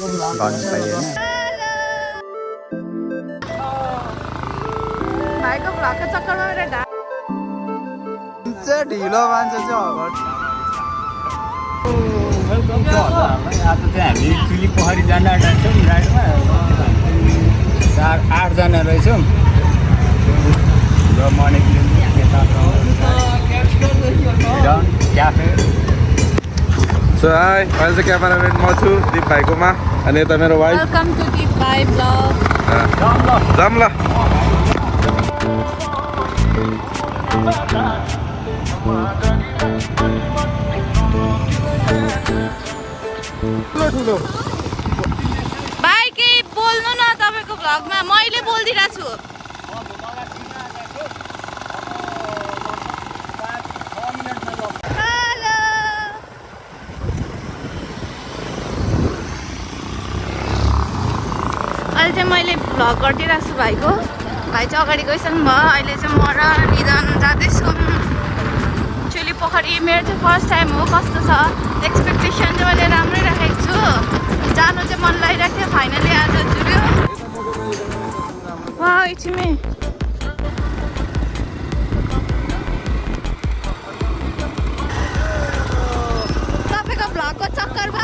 गर्नु पाइएन। भाइको भ्लगको चक्करमा मेरो चाहिँ ढिलो मान्छे चाहिँ अगाडि। आज चाहिँ हामी चुली पोखरी जान आँटेको छौँ राइडमा। 8जना रहेछौँ र क्याफे। सो हाई, अहिले चाहिँ क्यामेराम्यान म छु दिप भाइकोमा अनि यता मेरो वाइफ। वेलकम टु दिप भाइ ब्लग। जाम ल। भाइ केही बोल्नु न तपाईँको भ्लगमा, मैले बोलिदिरहेको छु। अहिले चाहिँ मैले भ्लग गरिदिइरहेको छु भाइको। भाइ चाहिँ अगाडि गइसक्नु भयो। अहिले चाहिँ म र निधन जाँदैछौँ चुली पोखरी। मेरो चाहिँ फर्स्ट टाइम हो। कस्तो छ एक्सपेक्टेसन चाहिँ मैले राम्रै राखेको छु। जानु चाहिँ मन लागिरहेको थियो, फाइनली आज जुर्यो। वा एकछिनमै तपाईँको भ्लगको चक्करमा,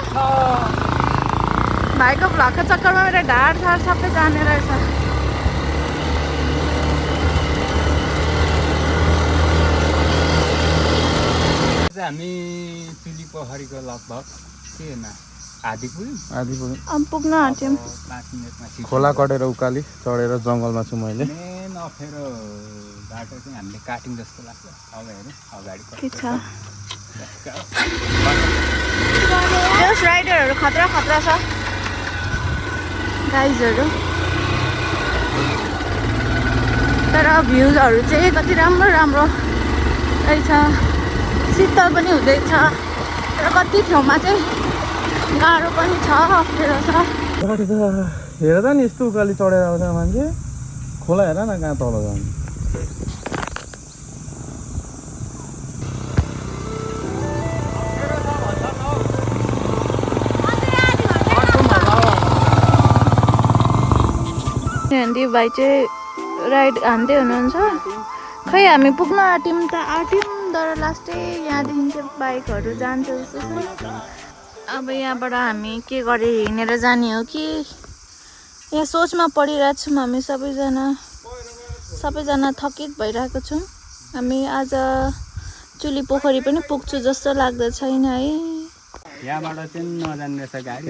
भाइको भ्लगको चक्करमा मेरो ढाड साड सबै जाने रहेछ। हामी चुली पोखरीको लगभग के आधी पुग्यौँ। पुग्न आँट्यौँ। 5 मिनटमा खोला कटेर उकाली चढेर जङ्गलमा छु मैले। मेन अप्ठ्यारो बाटो चाहिँ हामीले काट्यौँ जस्तो लाग्छ। अब हेरौँ अगाडि के छ त्यस राइडरहरू खतरा खतरा छ गाइजहरू। तर भ्युजहरू चाहिँ कति राम्रो राम्रो रहेछ। शीतल पनि हुँदैछ तर कति ठाउँमा चाहिँ गाह्रो पनि छ, अप्ठ्यारो छ। गाडी त हेर त नि यस्तो उकाली चढेर आउँछ मान्छे। खोला हेर न कहाँ तल जानु। दिदी भाइ चाहिँ राइड हान्दै हुनुहुन्छ। खै हामी पुग्न आँट्यौँ त आँट्यौँ, तर लास्टै यहाँदेखि चाहिँ बाइकहरू जान्छ जस्तो छ। अब यहाँबाट हामी के गरेर हिँडेर जाने हो कि, यहाँ सोचमा परिरहेको छौँ हामी सबैजना थकित भइरहेको छौँ। हामी आज चुली पोखरी पनि पुग्छु जस्तो लाग्दो छैन है। यहाँबाट चाहिँ नजाने रहेछ गाडी।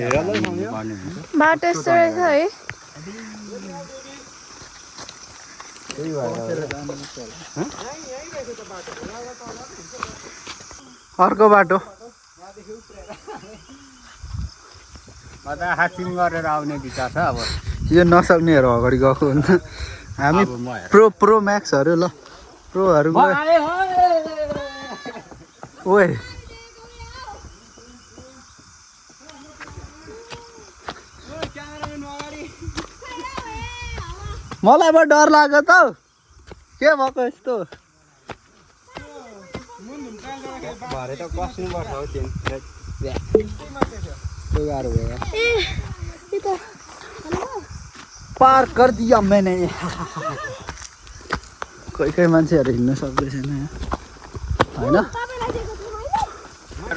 बाटो यस्तो रहेछ है। अर्को बाटो हाचिङ गरेर आउने विचार छ। अब यो नसक्नेहरू अगाडि गएको हुन्छ। हामी प्रो म्याक्सहरू ल प्रोहरू ओए मलाई पो डर लाग्यो त के भएको यस्तो। भरे त कस्नुपर्छ हो त्यो गाह्रो भयो। पार कर दिया मैंने। कोही मान्छेहरू हिँड्न सक्दैछन् होइन।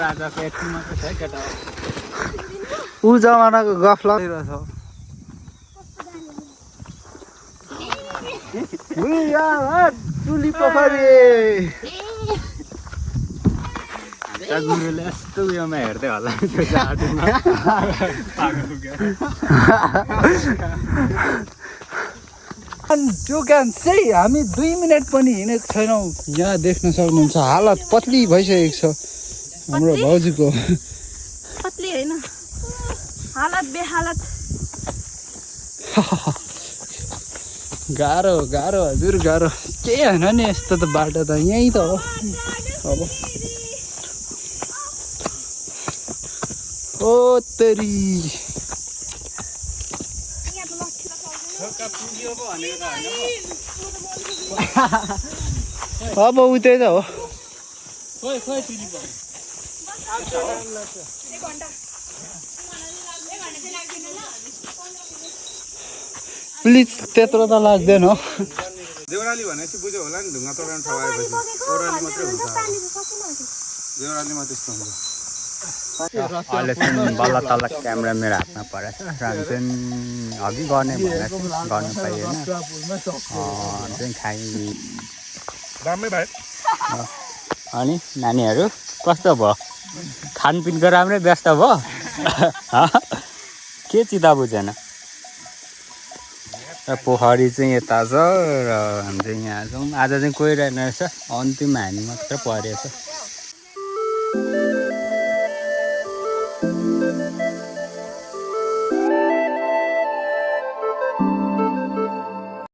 राजाको यति मात्रै छ केटा। ऊ जमानाको गफ लागिरहेछ। चुली पोखरी गुरुले यस्तो उयोमा हेर्दै होला। You can see हामी 2 मिनट पनि हिँडेको छैनौँ। यहाँ देख्न सक्नुहुन्छ हालत पतली भइसकेको छ हाम्रो भाउजूको। पतली होइन, हालत बेहालत। गाह्रो हजुर गाह्रो। केही होइन नि यस्तो त बाटो त यहीँ त हो। अब ओ तेरी अब उतै त हो। प्लिज त्यत्रो त लाग्दैन हो। देउराली भनेपछि बुझ्यो होला नि ढुङ्गा तोडाउने ठाउँ आएपछि ओराली मात्रै हुन्छ देउरालीमा त्यस्तो हुन्छ अहिले चाहिँ बल्ल तल्ल क्यामेरा मेरो हातमा परेछ र चाहिँ अघि गर्ने भनेर चाहिँ गर्नु पाइएन चाहिँ खाइ राम्रै भाइ अनि नानीहरू कस्तो भयो खानपिनको राम्रै व्यस्त भयो के चिता बुझेन र पोखरी चाहिँ यता छ र हामी चाहिँ यहाँ छौँ आज चाहिँ कोही रहेन रहेछ अन्तिम हानी मात्रै परेछ